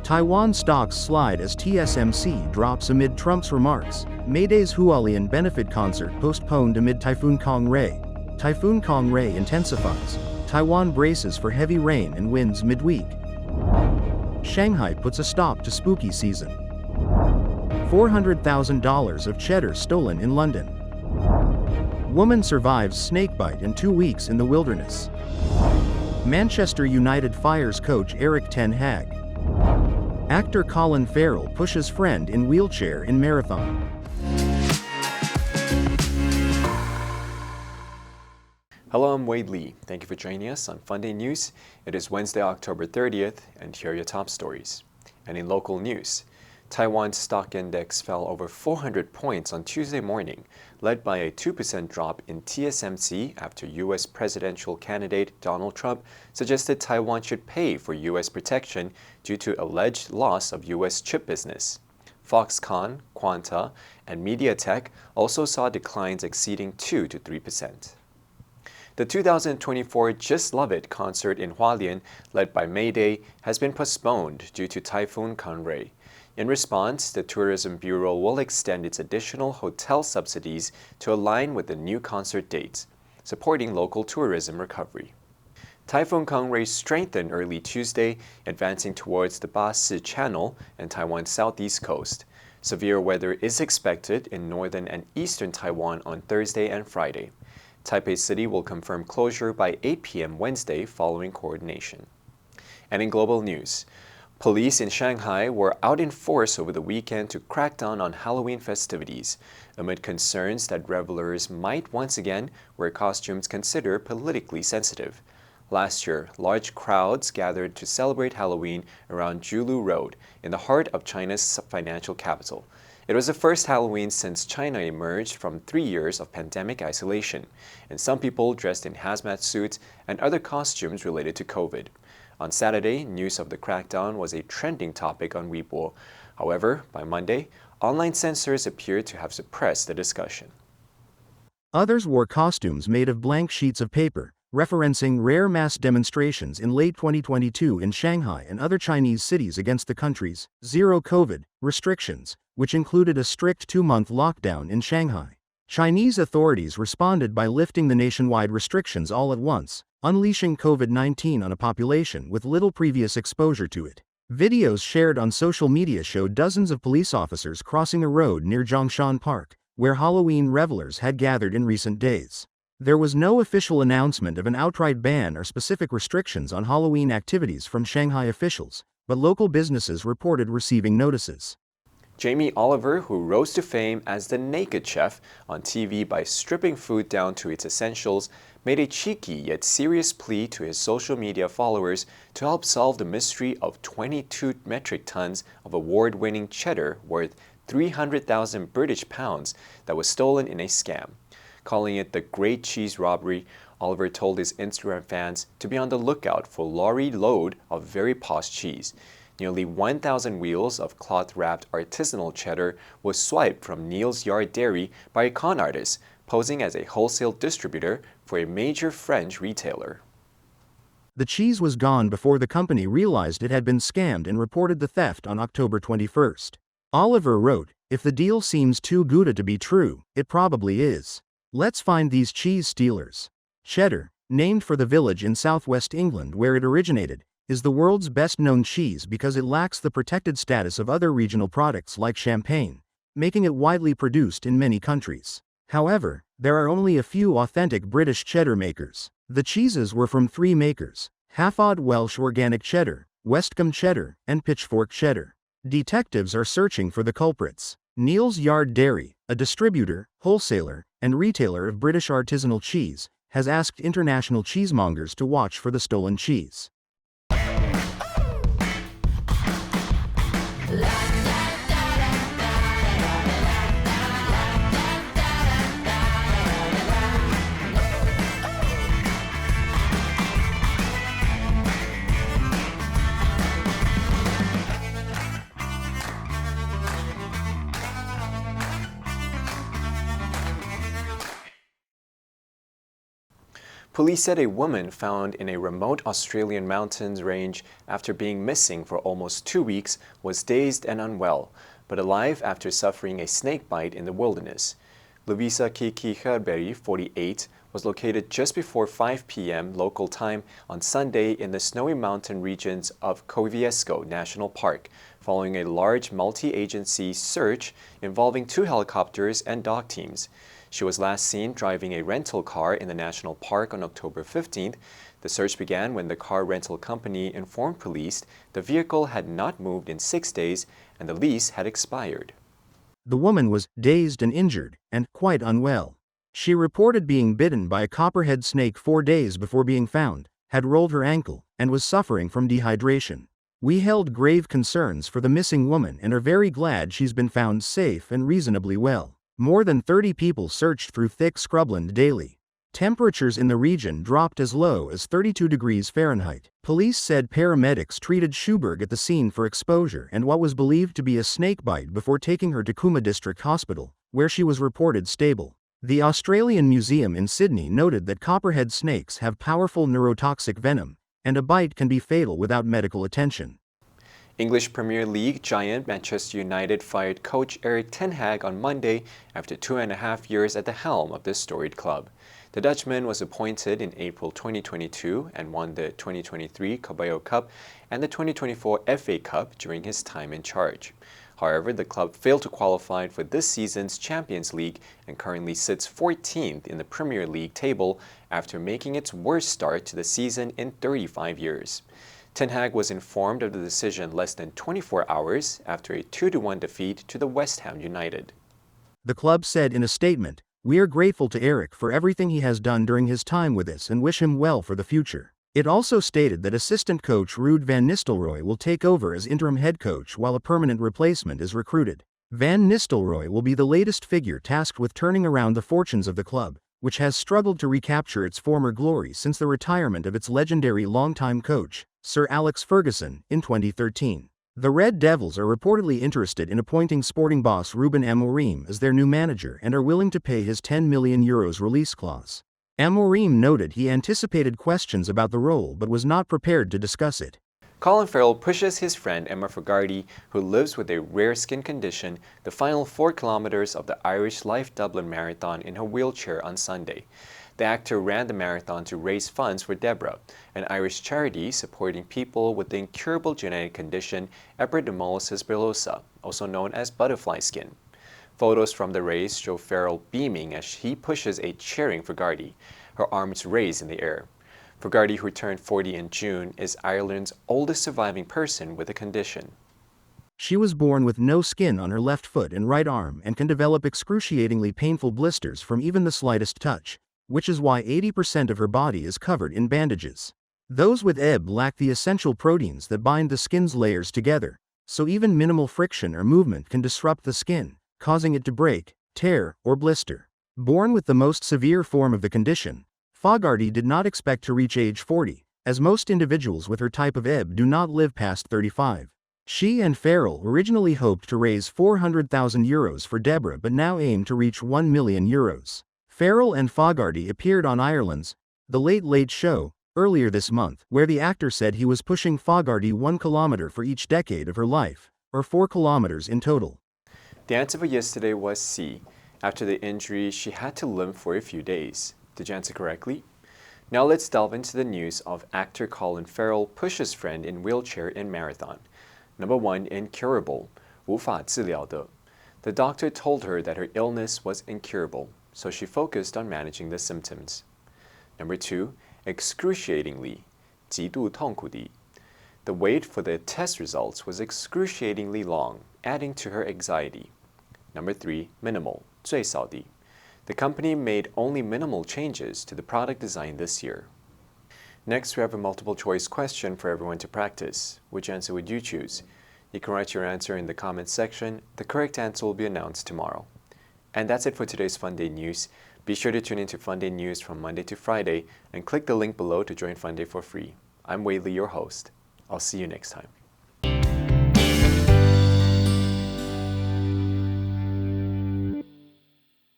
Taiwan stocks slide as TSMC drops amid Trump's remarks. Mayday's Hualien benefit concert postponed amid Typhoon Kong-rey. Typhoon Kong-rey intensifies. Taiwan braces for heavy rain and winds midweek. Shanghai puts a stop to spooky season. $400,000 of cheddar stolen in London. Woman survives snakebite in 2 weeks in the wilderness. Manchester United fires coach Erik Ten Hag. Actor Colin Farrell pushes friend in wheelchair in marathon. Hello, I'm Wade Lee. Thank you for joining us on Funday News. It is Wednesday, October 30th, and here are your top stories. And in local news, Taiwan's stock index fell over 400 points on Tuesday morning, led by a 2% drop in TSMC after U.S. presidential candidate Donald Trump suggested Taiwan should pay for U.S. protection due to alleged loss of U.S. chip business. Foxconn, Quanta, and MediaTek also saw declines exceeding 2 to 3%. The 2024 Just Love It concert in Hualien, led by Mayday, has been postponed due to Typhoon Kong-rey. In response, the Tourism Bureau will extend its additional hotel subsidies to align with the new concert dates, supporting local tourism recovery. Typhoon Kong-rey strengthened early Tuesday, advancing towards the Ba-Si Channel and Taiwan's southeast coast. Severe weather is expected in northern and eastern Taiwan on Thursday and Friday. Taipei City will confirm closure by 8 p.m. Wednesday following coordination. And in global news, police in Shanghai were out in force over the weekend to crack down on Halloween festivities, amid concerns that revelers might once again wear costumes considered politically sensitive. Last year, large crowds gathered to celebrate Halloween around Julu Road, in the heart of China's financial capital. It was the first Halloween since China emerged from 3 years of pandemic isolation, and some people dressed in hazmat suits and other costumes related to COVID. On Saturday, news of the crackdown was a trending topic on Weibo. However, by Monday, online censors appeared to have suppressed the discussion. Others wore costumes made of blank sheets of paper, referencing rare mass demonstrations in late 2022 in Shanghai and other Chinese cities against the country's zero-COVID restrictions, which included a strict 2-month lockdown in Shanghai. Chinese authorities responded by lifting the nationwide restrictions all at once, unleashing COVID-19 on a population with little previous exposure to it. Videos shared on social media showed dozens of police officers crossing a road near Zhongshan Park, where Halloween revelers had gathered in recent days. There was no official announcement of an outright ban or specific restrictions on Halloween activities from Shanghai officials, but local businesses reported receiving notices. Jamie Oliver, who rose to fame as the naked chef on TV by stripping food down to its essentials, made a cheeky yet serious plea to his social media followers to help solve the mystery of 22 metric tons of award-winning cheddar worth 300,000 British pounds that was stolen in a scam. Calling it the Great Cheese Robbery, Oliver told his Instagram fans to be on the lookout for lorry load of very posh cheese. Nearly 1,000 wheels of cloth-wrapped artisanal cheddar was swiped from Neil's Yard Dairy by a con artist, posing as a wholesale distributor for a major French retailer. The cheese was gone before the company realized it had been scammed and reported the theft on October 21st. Oliver wrote, "If the deal seems too good to be true, it probably is. Let's find these cheese stealers." Cheddar, named for the village in southwest England where it originated, is the world's best-known cheese because it lacks the protected status of other regional products like champagne, making it widely produced in many countries. However, there are only a few authentic British cheddar makers. The cheeses were from 3 makers: Halford Welsh Organic Cheddar, Westcombe Cheddar, and Pitchfork Cheddar. Detectives are searching for the culprits. Neil's Yard Dairy, a distributor, wholesaler, and retailer of British artisanal cheese, has asked international cheesemongers to watch for the stolen cheese. Police said a woman found in a remote Australian mountains range after being missing for almost 2 weeks was dazed and unwell, but alive after suffering a snake bite in the wilderness. Lovisa Kiki-Herberry, 48, was located just before 5 p.m. local time on Sunday in the snowy mountain regions of Kosciuszko National Park, following a large multi-agency search involving 2 helicopters and dog teams. She was last seen driving a rental car in the national park on October 15th. The search began when the car rental company informed police the vehicle had not moved in 6 days and the lease had expired. The woman was dazed and injured, and quite unwell. She reported being bitten by a copperhead snake 4 days before being found, had rolled her ankle, and was suffering from dehydration. We held grave concerns for the missing woman and are very glad she's been found safe and reasonably well. More than 30 people searched through thick scrubland daily. Temperatures in the region dropped as low as 32 degrees Fahrenheit. Police said paramedics treated Schuberg at the scene for exposure and what was believed to be a snake bite before taking her to Cooma District Hospital, where she was reported stable. The Australian Museum in Sydney noted that copperhead snakes have powerful neurotoxic venom, and a bite can be fatal without medical attention. English Premier League giant Manchester United fired coach Erik Ten Hag on Monday after 2.5 years at the helm of this storied club. The Dutchman was appointed in April 2022 and won the 2023 Carabao Cup and the 2024 FA Cup during his time in charge. However, the club failed to qualify for this season's Champions League and currently sits 14th in the Premier League table after making its worst start to the season in 35 years. Ten Hag was informed of the decision less than 24 hours after a 2-1 defeat to the West Ham United. The club said in a statement, "We are grateful to Erik for everything he has done during his time with us and wish him well for the future." It also stated that assistant coach Ruud van Nistelrooy will take over as interim head coach while a permanent replacement is recruited. Van Nistelrooy will be the latest figure tasked with turning around the fortunes of the club, which has struggled to recapture its former glory since the retirement of its legendary longtime coach, Sir Alex Ferguson, in 2013. The Red Devils are reportedly interested in appointing Sporting boss Ruben Amorim as their new manager and are willing to pay his €10 million release clause. Amorim noted he anticipated questions about the role but was not prepared to discuss it. Colin Farrell pushes his friend Emma Fogarty, who lives with a rare skin condition, the final 4 kilometers of the Irish Life Dublin Marathon in her wheelchair on Sunday. The actor ran the marathon to raise funds for Deborah, an Irish charity supporting people with the incurable genetic condition epidermolysis bullosa, also known as butterfly skin. Photos from the race show Farrell beaming as he pushes a cheering Fogarty, her arms raised in the air. Fogarty, who turned 40 in June, is Ireland's oldest surviving person with the condition. She was born with no skin on her left foot and right arm and can develop excruciatingly painful blisters from even the slightest touch, which is why 80% of her body is covered in bandages. Those with EB lack the essential proteins that bind the skin's layers together, so even minimal friction or movement can disrupt the skin, causing it to break, tear, or blister. Born with the most severe form of the condition, Fogarty did not expect to reach age 40, as most individuals with her type of EB do not live past 35. She and Farrell originally hoped to raise €400,000 for Deborah but now aim to reach €1 million. Farrell and Fogarty appeared on Ireland's The Late Late Show earlier this month, where the actor said he was pushing Fogarty 1 kilometer for each decade of her life, or 4 kilometers in total. The answer for yesterday was C. After the injury, she had to limp for a few days. Did you answer correctly? Now let's delve into the news of actor Colin Farrell pushes friend in wheelchair in marathon. Number 1, incurable, 无法治疗的. The doctor told her that her illness was incurable, so she focused on managing the symptoms. Number 2, excruciatingly, 极度痛苦的. The wait for the test results was excruciatingly long, adding to her anxiety. Number 3, minimal, 最少的. The company made only minimal changes to the product design this year. Next, we have a multiple choice question for everyone to practice. Which answer would you choose? You can write your answer in the comments section. The correct answer will be announced tomorrow. And that's it for today's Funday News. Be sure to tune into Funday News from Monday to Friday and click the link below to join Funday for free. I'm Wei Li, your host. I'll see you next time.